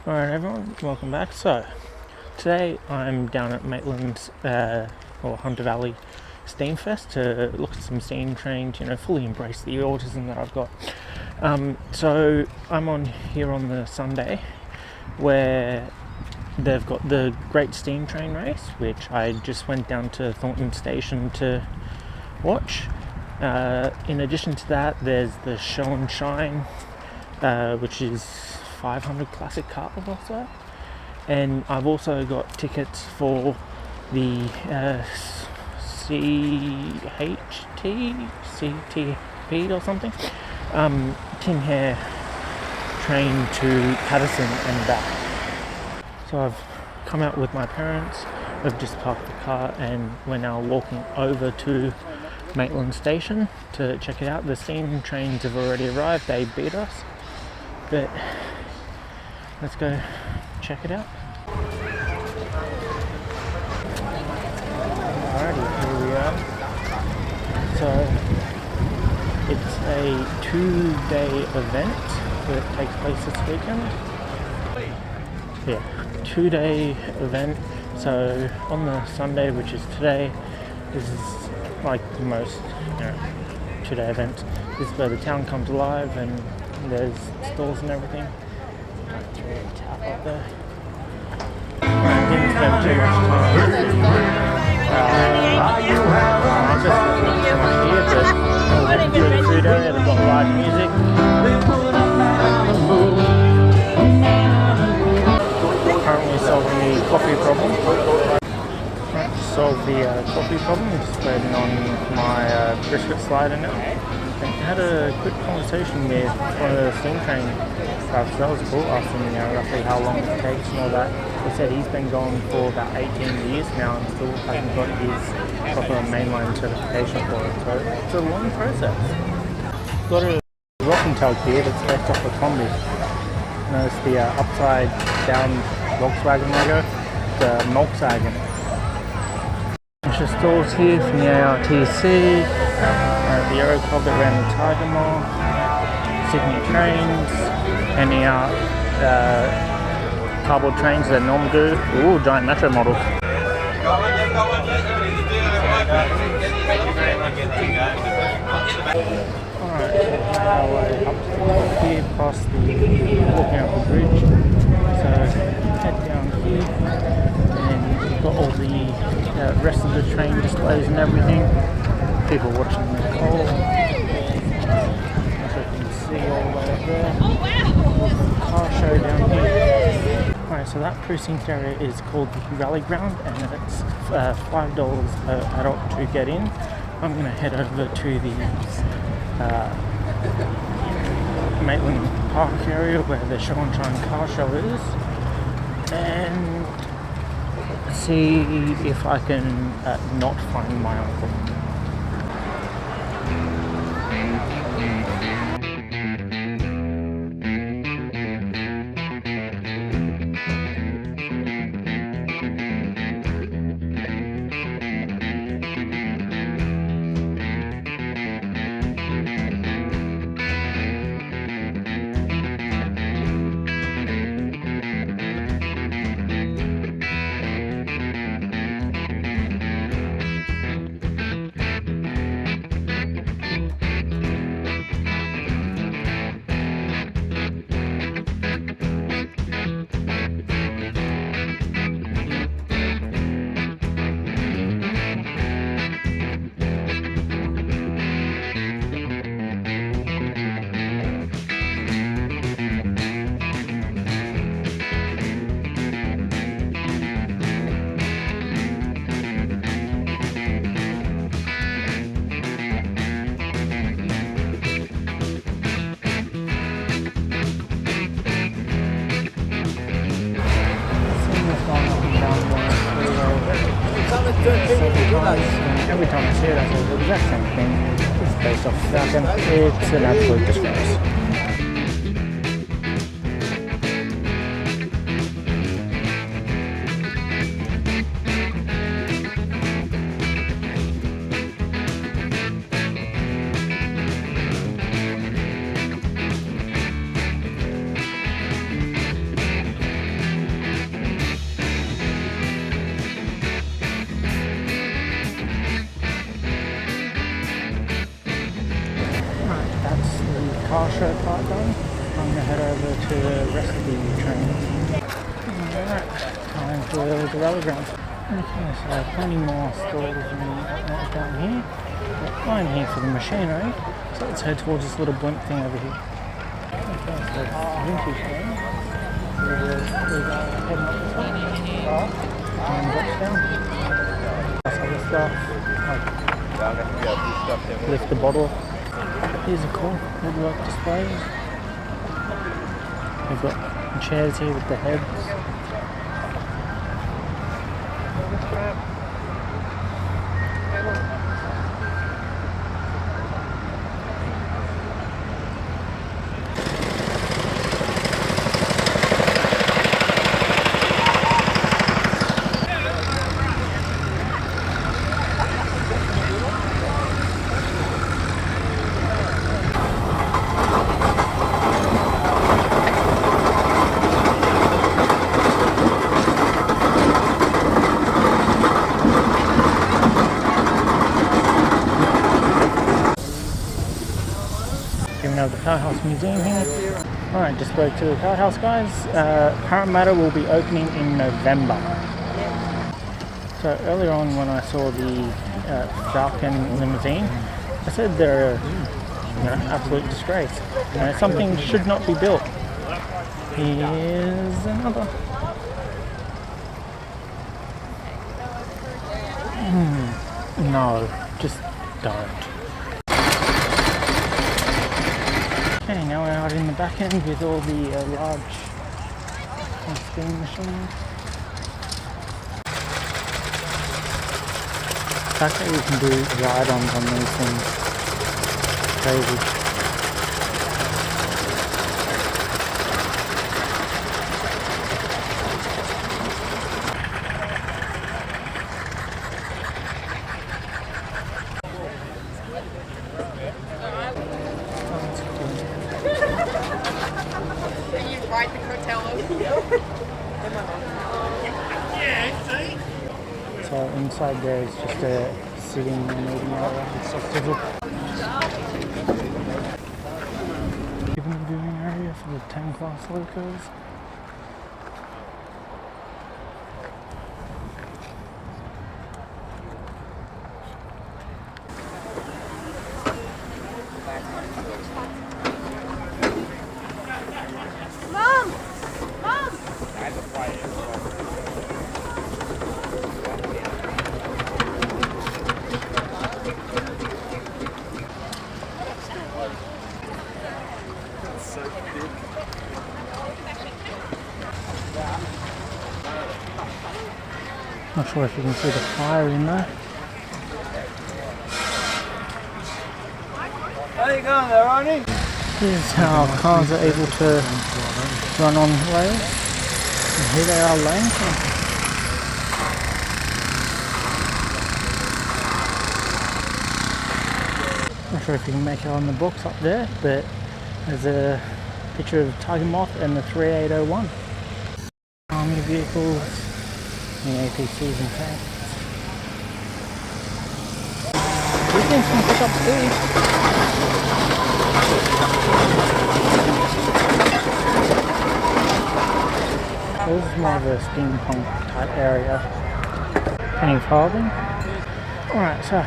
Alright everyone, welcome back. So, today I'm down at Maitland or Hunter Valley Steamfest to look at some steam trains, fully embrace the autism that I've got. So I'm on here on the Sunday where they've got the Great Steam Train Race, which I just went down to Thornton Station to watch. In addition to that, there's the Show and Shine, which is 500 classic cars or so, and I've also got tickets for the CTP or something, Hare train to Paterson and back. So I've come out with my parents, we've just parked the car and we're now walking over to Maitland Station to check it out. The steam trains have already arrived, they beat us, but let's go check it out. Alrighty, here we are. So it's a 2-day event that takes place this weekend. Yeah, 2-day event. So on the Sunday, which is today, this is like the most 2-day event. This is where the town comes alive and there's stalls and everything. Tap up there. I didn't spend too much time not just too much here, but there's a good food area, they've got live music. Currently solving the coffee problem. Solve the coffee problem, just waiting on my brisket slider now. I had a good conversation with one of the steam train drivers. That was cool, asking roughly how long it takes and all that. He said he's been going for about 18 years now and still hasn't got his proper mainline certification for it, so it's a long process. Got a rocking tug here that's based off a combi. Notice the upside down Volkswagen logo, the Volkswagen. There's stalls here from the ARTC, the Euro Club that ran the Tiger Mall, Sydney Trains, and the cardboard trains that normally do. Ooh, giant metro models. Alright, so our way up to the top here, past walking up the bridge. So head down here, and you've got all the rest of the train displays and everything. People watching the coal. As you can see all the way up there. Oh, wow. Car show down here. Alright, so that precinct area is called the Rally Ground and it's $5 per adult to get in. I'm going to head over to the Maitland Park area where the Show and Shine car show is and see if I can not find my uncle. Every time I see it, I say the exact same thing. It's based off Falcon. It's an absolute disgrace. to the rest of the train. Alright, time for the rally grounds. Okay, so plenty more stalls and whatnot down here. Got line here for the machinery. So let's head towards this little blimp thing over here. Okay, so it's vintage train. We're heading up the top. And drops down. Plus other stuff. Like lift the bottle. Here's a cool woodwork display. We've got chairs here with the heads. The Car House Museum here. Alright, just spoke to the Car House guys. Parramatta will be opening in November. So earlier on when I saw the Falcon limousine, I said they're an absolute disgrace. Something should not be built. Here's another. No, just don't. Okay, now we're out in the back end with all the large steam machines. The fact that we can do ride-ons on these things is crazy. So inside there is just a sitting and meeting area and stuff. Given viewing area for the 10 class locos. Not sure if you can see the fire in there. How you going there, Ronnie? Here's how cars are able to run on rails. And here they are laying from. Not sure if you can make it on the box up there, but there's a picture of Tiger Moth and the 3801. Army vehicles. The APCs and tanks. These things can pick up speed. This is more of a steampunk type area. Penny farthing. Alright, so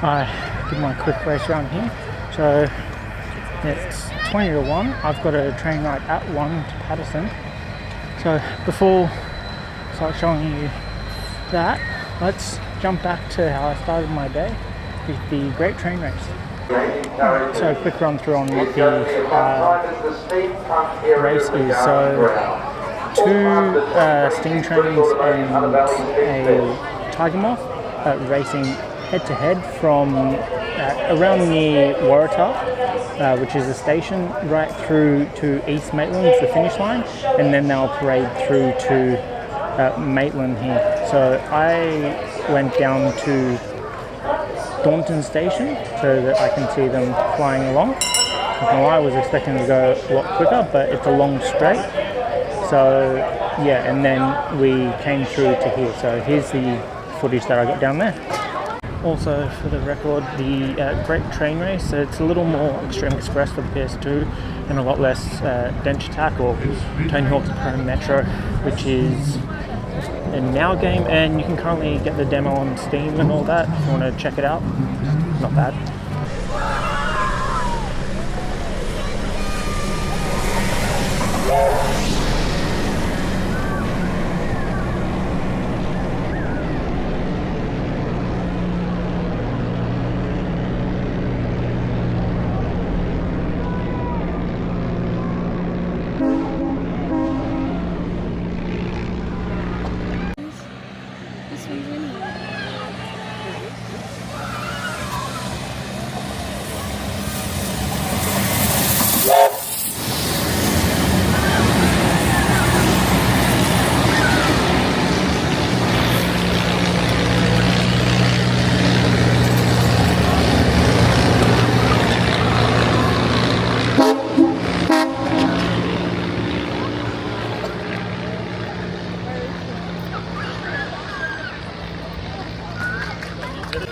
I did my quick race around here. So it's 20 to 1. I've got a train ride at 1 to Paterson. So before start showing you that, let's jump back to how I started my day with the Great Train Race. So a quick run through on what the race is. So 2 steam trains and a Tiger Moth racing head to head from around near Waratah, which is a station, right through to East Maitland, the finish line, and then they'll parade through to Maitland here. So I went down to Thornton Station so that I can see them flying along. I was expecting to go a lot quicker, but it's a long straight. So yeah, and then we came through to here. So here's the footage that I got down there. Also, for the record, the Great Train Race, so it's a little more Extreme Express for the PS2. and a lot less dense attack, or Tony Hawk's Pro Metro, which is a now game, and you can currently get the demo on Steam and all that if you want to check it out. Not bad.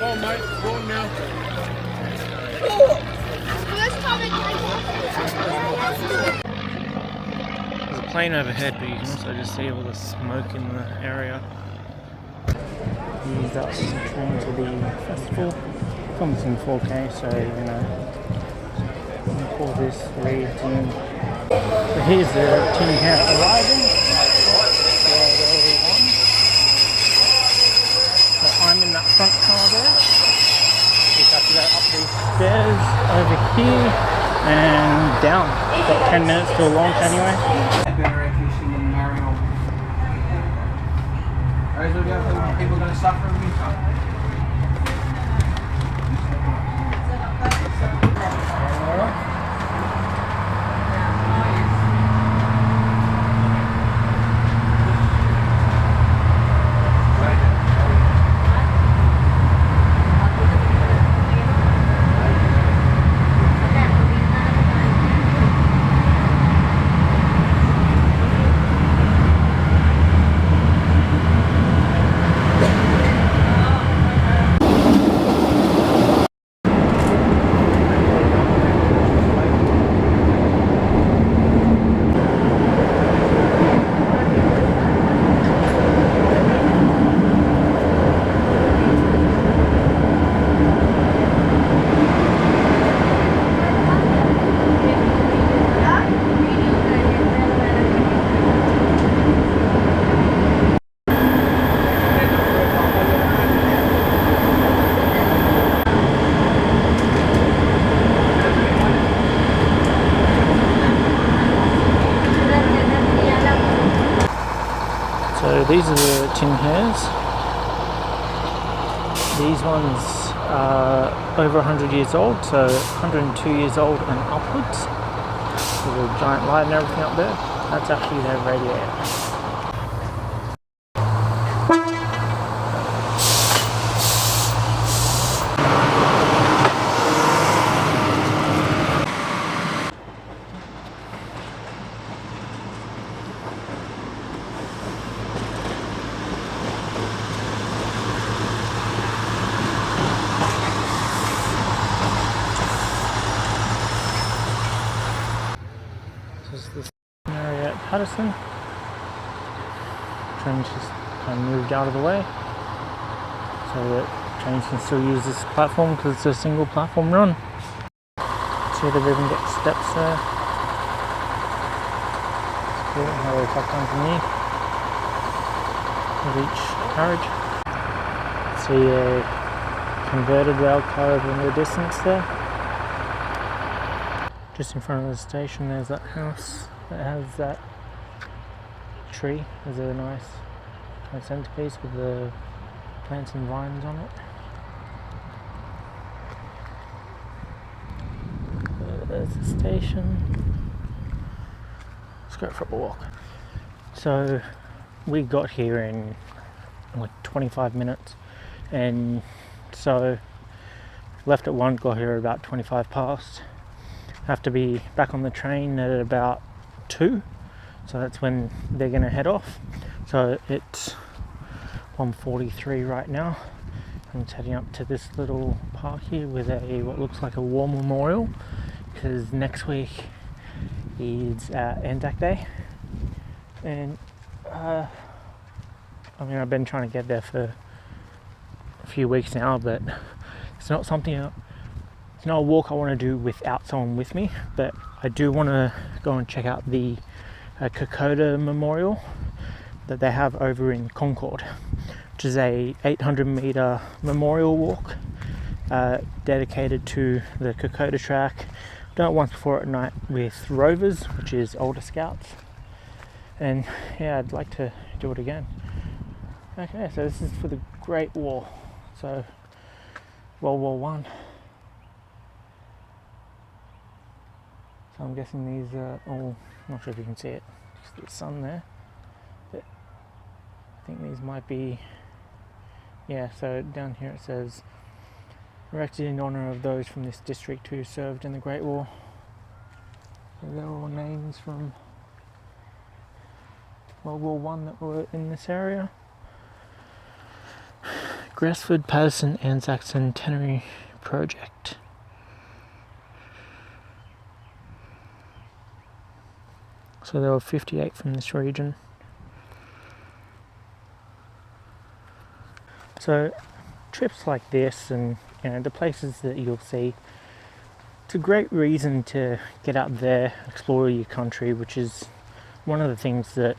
Oh, mate, go on now. There's a plane overhead, but you can also just see all the smoke in the area. Used up stream to the festival. Comes in 4K, so you know, for this reading. So here's the team here arriving. So I'm in that front car there. Just have to go up these stairs over here and down. Got 10 minutes till launch anyway. People going to suffer in the meantime. So these are the tin hairs. These ones are over 100 years old, so 102 years old and upwards. With a giant light and everything up there. That's actually their radiator. This is the area at Paterson. Trains just kind of moved out of the way so that trains can still use this platform because it's a single platform run. See, they've even got steps there. It's cool how they tucked underneath of each carriage. See a converted rail car over in the distance there. Just in front of the station there's that house that has that tree as a nice kind of centerpiece with the plants and vines on it. There's the station. Let's go for a walk. So we got here in like 25 minutes, and so left at 1, got here about 25 past. Have to be back on the train at about 2, so that's when they're going to head off. So it's 1:43 right now. I'm just heading up to this little park here with a what looks like a war memorial, because next week is Anzac Day, and I mean, I've been trying to get there for a few weeks now, but it's not something, it's not a walk I want to do without someone with me. But I do want to go and check out the Kokoda Memorial that they have over in Concord, which is a 800-meter memorial walk dedicated to the Kokoda track. Done it once before at night with Rovers, which is older scouts, and yeah, I'd like to do it again. Okay, so this is for the Great War, so World War One. So I'm guessing these are all, not sure if you can see it, just the sun there, but I think these might be, yeah, so down here it says erected in honour of those from this district who served in the Great War. So they're all names from World War One that were in this area. Gresford Paterson Anzac Centenary Project. So there were 58 from this region. So trips like this, and you know, the places that you'll see, it's a great reason to get out there, explore your country, which is one of the things that,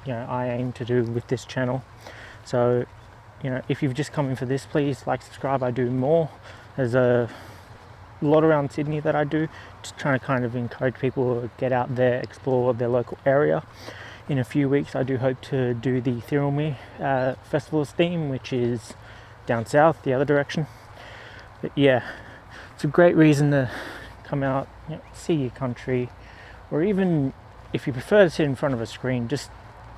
you know, I aim to do with this channel. So, you know, if you've just come in for this, please like, subscribe. I do more. There's a lot around Sydney that I do, just trying to kind of encourage people to get out there, explore their local area. In a few weeks I do hope to do the Thirlmere Festival of Steam, which is down south, the other direction. But yeah, it's a great reason to come out, you know, see your country, or even if you prefer to sit in front of a screen, just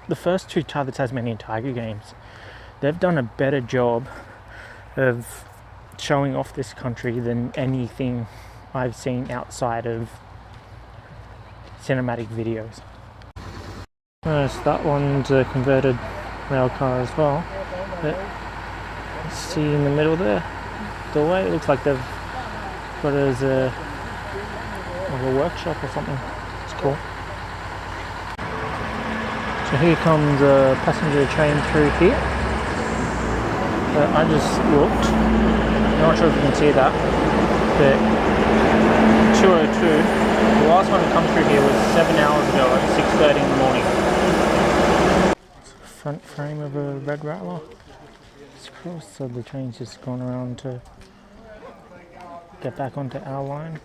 the first two the Tasmanian Tiger games. They've done a better job of showing off this country than anything I've seen outside of cinematic videos. So that one's a converted rail car as well, but see in the middle there, doorway, it looks like they've got it as like a workshop or something. It's cool. So here comes a passenger train through here. I just looked, I'm not sure if you can see that, but 202, the last one to come through here was 7 hours ago at 6:30 in the morning. Front frame of a red rattler. It's cool, so the train's just gone around to get back onto our line.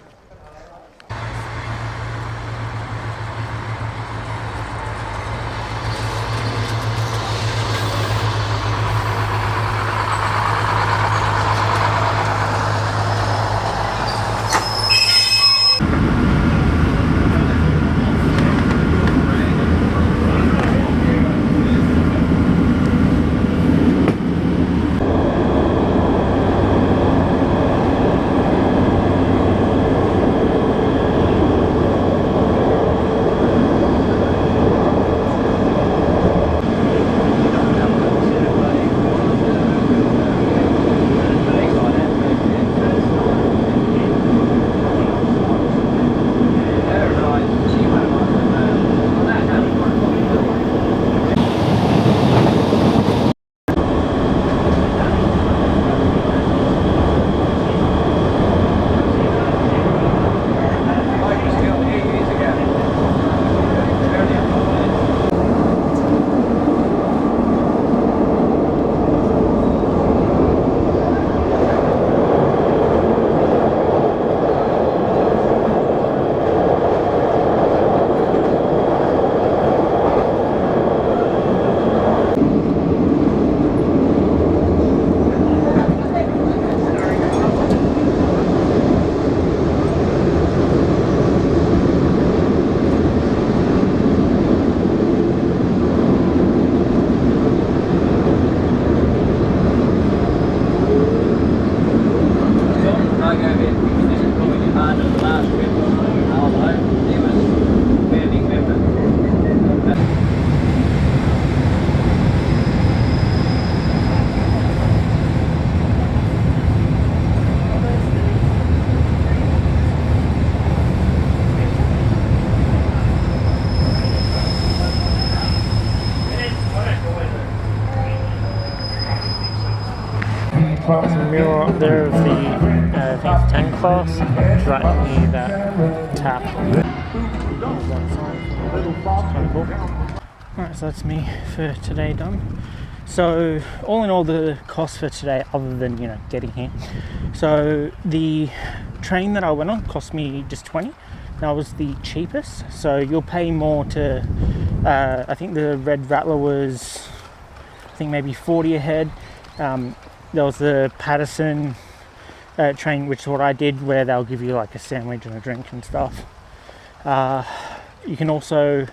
There's a mirror up there of the I think it's tank class, right near that tap. Kind of cool. Alright, so that's me for today done. So all in all, the cost for today, other than getting here, so the train that I went on cost me just 20. That was the cheapest. So you'll pay more to I think the Red Rattler was maybe 40 a head. There was the Paterson train, which is what I did, where they'll give you like a sandwich and a drink and stuff. You can also,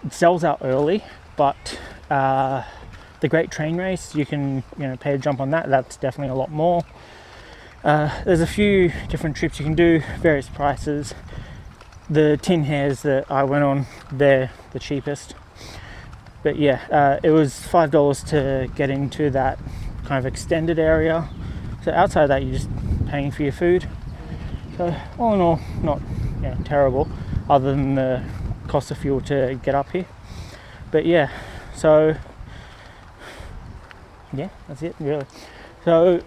it sells out early, but the Great Train Race, you can pay to jump on that. That's definitely a lot more. There's a few different trips you can do, various prices. The Tin Hares that I went on, they're the cheapest. But yeah, it was $5 to get into that kind of extended area. So outside of that, you're just paying for your food. So all in all, not terrible, other than the cost of fuel to get up here. But yeah, so yeah, that's it really. So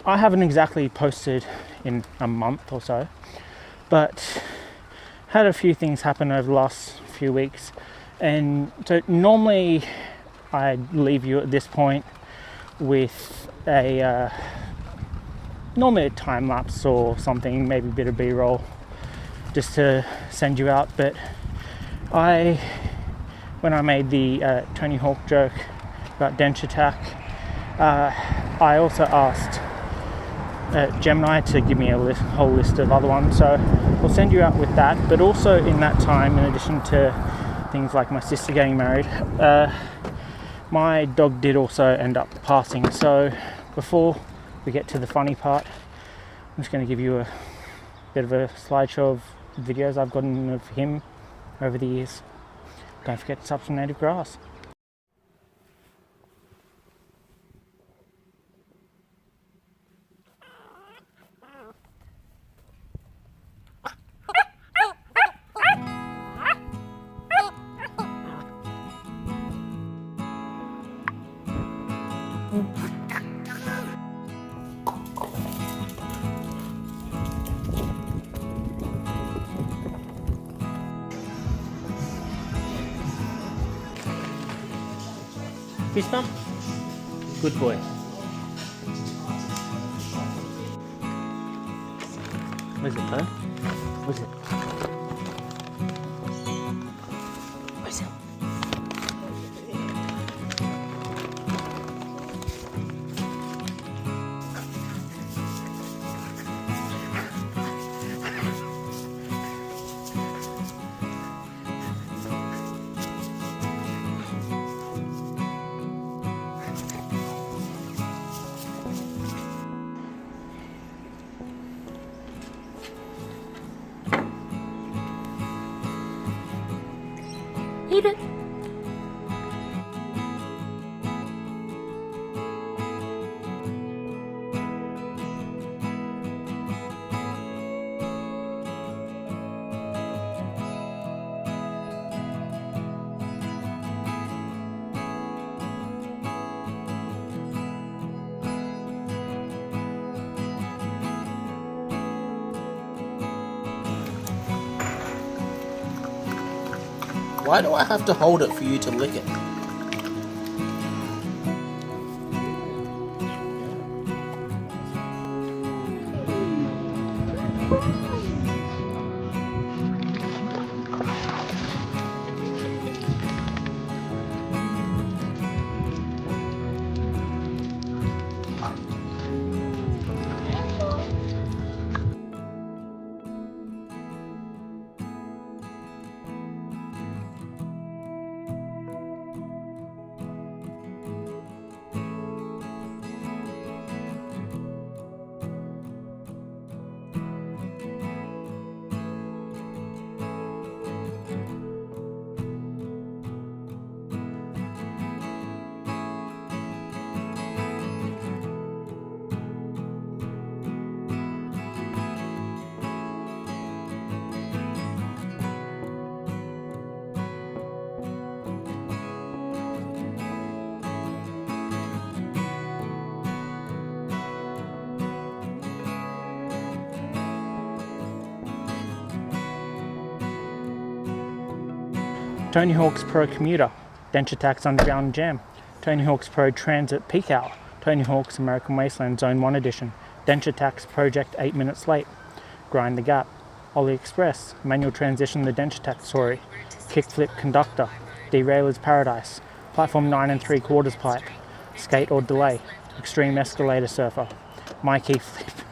I haven't exactly posted in a month or so, but had a few things happen over the last few weeks. And so normally I'd leave you at this point with a normally a time lapse or something, maybe a bit of B-roll just to send you out. But when I made the Tony Hawk joke about Dench Attack, I also asked Gemini to give me a whole list of other ones, so I'll send you out with that. But also in that time, in addition to things like my sister getting married, my dog did also end up passing. So before we get to the funny part, I'm just going to give you a bit of a slideshow of videos I've gotten of him over the years. Don't forget to sub some native grass. Fist bump? Good boy. Where's it, huh? Where's it? Where's it? Eat it. Why do I have to hold it for you to lick it? Tony Hawk's Pro Commuter, Denture Tax Underground Jam, Tony Hawk's Pro Transit Peak Hour, Tony Hawk's American Wasteland Zone 1 Edition, Denture Tax Project 8 Minutes Late, Grind the Gap, Ollie Express, Manual Transition the Denture Tax Story, Kickflip Conductor, Derailer's Paradise, Platform 9 3/4 Pipe, Skate or Delay, Extreme Escalator Surfer, My Key Flip,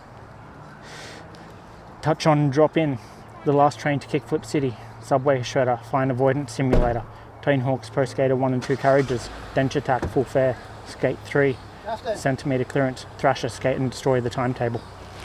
Touch On Drop In, The Last Train to Kickflip City, Subway Shredder, Fine Avoidance Simulator, Tony Hawk's Pro Skater 1 and 2 Carriages, Denture Tack Full Fare, Skate 3, Centimetre Clearance, Thrasher Skate and Destroy the Timetable.